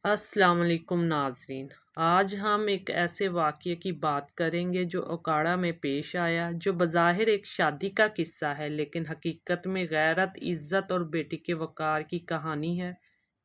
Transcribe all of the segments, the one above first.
السلام علیکم ناظرین، آج ہم ایک ایسے واقعے کی بات کریں گے جو اوکاڑا میں پیش آیا، جو بظاہر ایک شادی کا قصہ ہے لیکن حقیقت میں غیرت، عزت اور بیٹی کے وقار کی کہانی ہے۔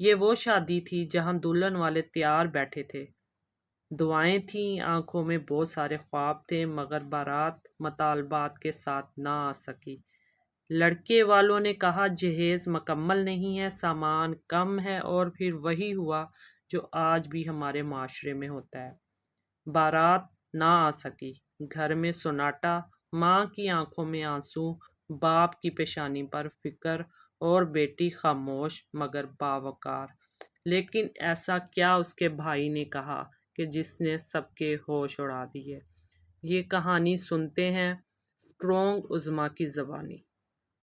یہ وہ شادی تھی جہاں دلہن والے تیار بیٹھے تھے، دعائیں تھیں، آنکھوں میں بہت سارے خواب تھے، مگر بارات مطالبات کے ساتھ نہ آ سکی۔ لڑکے والوں نے کہا جہیز مکمل نہیں ہے، سامان کم ہے، اور پھر وہی ہوا جو آج بھی ہمارے معاشرے میں ہوتا ہے۔ بارات نہ آ سکی، گھر میں سناٹا، ماں کی آنکھوں میں آنسو، باپ کی پیشانی پر فکر، اور بیٹی خاموش مگر باوقار۔ لیکن ایسا کیا اس کے بھائی نے کہا کہ جس نے سب کے ہوش اڑا دیے؟ یہ کہانی سنتے ہیں اسٹرانگ عظما کی زبانی۔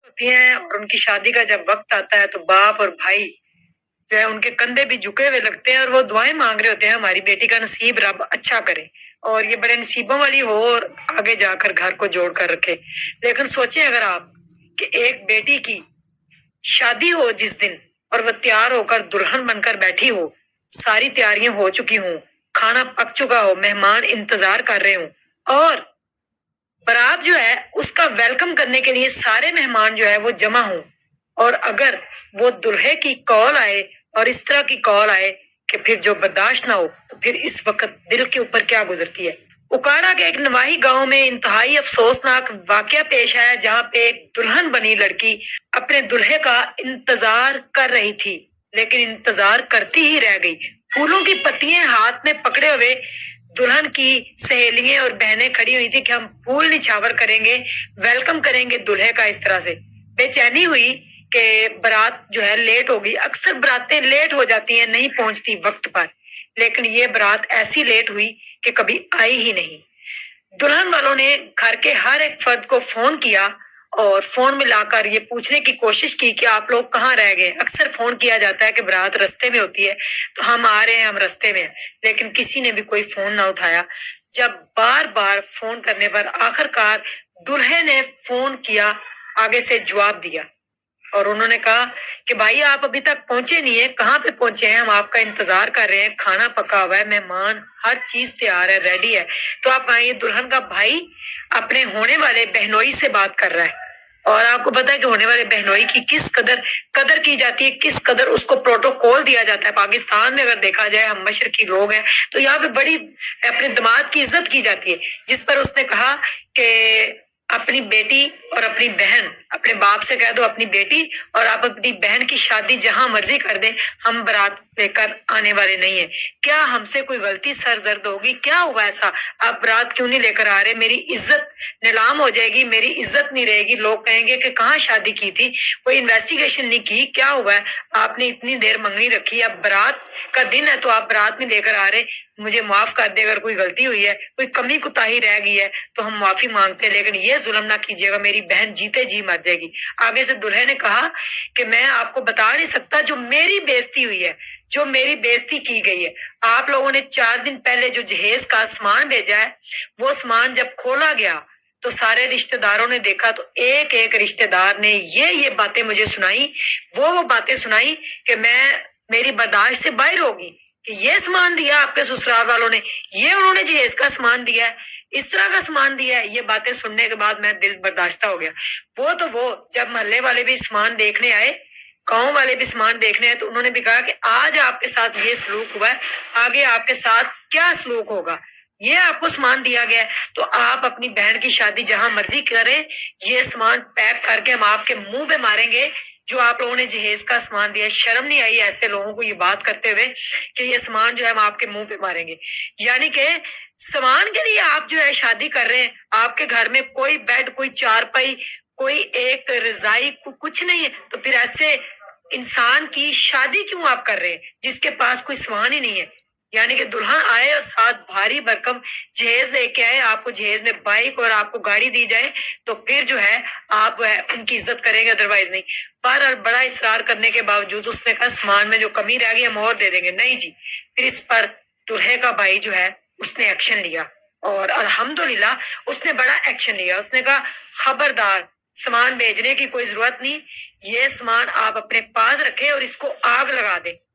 ہوتی ہیں اور ان کی شادی کا جب وقت آتا ہے تو باپ اور بھائی جو ہے ان کے کندھے بھی جھکے ہوئے لگتے ہیں اور وہ دعائیں مانگ رہے ہوتے ہیں ہماری بیٹی کا نصیب رب اچھا کرے اور یہ بڑے نصیبوں والی ہو اور آگے جا کر گھر کو جوڑ کر رکھے۔ لیکن سوچیں اگر آپ کہ ایک بیٹی کی شادی ہو جس دن اور وہ تیار ہو کر دلہن بن کر بیٹھی ہو، ساری تیاریاں ہو چکی ہوں، کھانا پک چکا ہو، مہمان انتظار کر رہے ہوں اور بارات جو ہے اس کا ویلکم کرنے کے لیے سارے مہمان جو ہے وہ جمع ہوں، اور اگر وہ دلہے کی کال آئے اور اس طرح کی کال آئے کہ پھر جو برداشت نہ ہو تو پھر اس وقت دل کے اوپر کیا گزرتی ہے۔ اکاڑا کے ایک نواحی گاؤں میں انتہائی افسوسناک واقعہ پیش آیا جہاں پہ ایک دلہن بنی لڑکی اپنے دلہے کا انتظار کر رہی تھی، لیکن انتظار کرتی ہی رہ گئی۔ پھولوں کی پتیاں ہاتھ میں پکڑے ہوئے دلہن کی سہیلیاں اور بہنیں کھڑی ہوئی تھی کہ ہم پھول نچھاور کریں گے، ویلکم کریں گے دلہے کا اس طرح سے۔ بے چینی ہوئی کہ برات جو ہے لیٹ ہوگی، اکثر براتیں لیٹ ہو جاتی ہیں، نہیں پہنچتی وقت پر، لیکن یہ برات ایسی لیٹ ہوئی کہ کبھی آئی ہی نہیں۔ دلہن والوں نے گھر کے ہر ایک فرد کو فون کیا اور فون میں لا کر یہ پوچھنے کی کوشش کی کہ آپ لوگ کہاں رہ گئے۔ اکثر فون کیا جاتا ہے کہ برات رستے میں ہوتی ہے تو ہم آ رہے ہیں، ہم رستے میں ہیں، لیکن کسی نے بھی کوئی فون نہ اٹھایا۔ جب بار بار فون کرنے پر آخر کار دلہے نے فون کیا، آگے سے جواب دیا اور انہوں نے کہا کہ بھائی آپ ابھی تک پہنچے نہیں ہیں، کہاں پہ پہنچے ہیں؟ ہم آپ کا انتظار کر رہے ہیں، کھانا پکا ہوا ہے، مہمان ہر چیز تیار ہے، ریڈی ہے، تو آپ آئیے۔ دلہن کا بھائی اپنے ہونے والے بہنوئی سے بات کر رہا ہے، اور آپ کو پتا ہے کہ ہونے والے بہنوئی کی کس قدر قدر کی جاتی ہے، کس قدر اس کو پروٹوکول دیا جاتا ہے۔ پاکستان میں اگر دیکھا جائے، ہم مشرقی لوگ ہیں تو یہاں پہ بڑی اپنے داماد کی عزت کی جاتی ہے، جس پر اس نے کہا کہ اپنی بیٹی اور اپنی بہن، اپنے باپ سے کہہ دو اپنی بیٹی اور آپ اپنی بہن کی شادی جہاں مرضی کر دیں، ہم برات لے کر آنے والے نہیں ہیں۔ کیا ہم سے کوئی غلطی سرزد ہوگی؟ کیا ہوا ایسا؟ آپ برات کیوں نہیں لے کر آ رہے؟ میری عزت نیلام ہو جائے گی، میری عزت نہیں رہے گی، لوگ کہیں گے کہ کہاں شادی کی تھی، کوئی انویسٹیگیشن نہیں کی، کیا ہوا ہے؟ آپ نے اتنی دیر منگنی رکھی، اب برات کا دن ہے تو آپ برات نہیں لے کر آ رہے۔ مجھے معاف کر دے اگر کوئی غلطی ہوئی ہے، کوئی کمی کوتاہی رہ گئی ہے تو ہم معافی مانگتے ہیں، لیکن یہ ظلم نہ کیجیے گا، میری بہن جیتے جی مر جائے گی۔ آگے سے دلہے نے کہا کہ میں آپ کو بتا نہیں سکتا جو میری بےزتی ہوئی ہے، جو میری بےزتی کی گئی ہے۔ آپ لوگوں نے 4 دن پہلے جو جہیز کا سامان بھیجا ہے، وہ سامان جب کھولا گیا تو سارے رشتہ داروں نے دیکھا تو ایک ایک رشتہ دار نے یہ باتیں مجھے سنائی، وہ باتیں سنائی کہ میری برداشت سے باہر ہوگی کہ یہ سامان دیا آپ کے سسرال والوں نے، یہ انہوں نے جہیز کا سامان دیا ہے، اس طرح کا سامان دیا ہے۔ یہ باتیں سننے کے بعد میں دل برداشتہ ہو گیا۔ وہ جب محلے والے بھی سامان دیکھنے آئے، گاؤں والے بھی سامان دیکھنے آئے، تو انہوں نے بھی کہا کہ آج آپ کے ساتھ یہ سلوک ہوا ہے، آگے آپ کے ساتھ کیا سلوک ہوگا؟ یہ آپ کو سامان دیا گیا ہے تو آپ اپنی بہن کی شادی جہاں مرضی کریں، یہ سامان پیک کر کے ہم آپ کے منہ پہ ماریں گے جو آپ لوگوں نے جہیز کا سامان دیا۔ شرم نہیں آئی ایسے لوگوں کو یہ بات کرتے ہوئے کہ یہ سامان جو ہے ہم آپ کے منہ پہ ماریں گے؟ یعنی کہ سامان کے لیے آپ جو ہے شادی کر رہے ہیں، آپ کے گھر میں کوئی بیڈ، کوئی چارپائی، کوئی ایک رضائی، کچھ نہیں ہے، تو پھر ایسے انسان کی شادی کیوں آپ کر رہے ہیں جس کے پاس کوئی سامان ہی نہیں ہے؟ یعنی کہ دلہن آئے اور ساتھ بھاری بھرکم جہیز لے کے آئے، آپ کو جہیز میں بائک اور آپ کو گاڑی دی جائے تو پھر جو ہے آپ ان کی عزت کریں گے، ادروائز نہیں۔ بہرحال بڑا اصرار کرنے کے باوجود اس نے کہا سامان میں جو کمی رہ گئی ہم اور دے دیں گے۔ نہیں جی، پھر اس پر دلہے کا بھائی جو ہے اس نے ایکشن لیا، اور الحمدللہ اس نے بڑا ایکشن لیا۔ اس نے کہا خبردار، سامان بھیجنے کی کوئی ضرورت نہیں، یہ سامان آپ اپنے پاس رکھیں اور اس کو آگ لگا دیں۔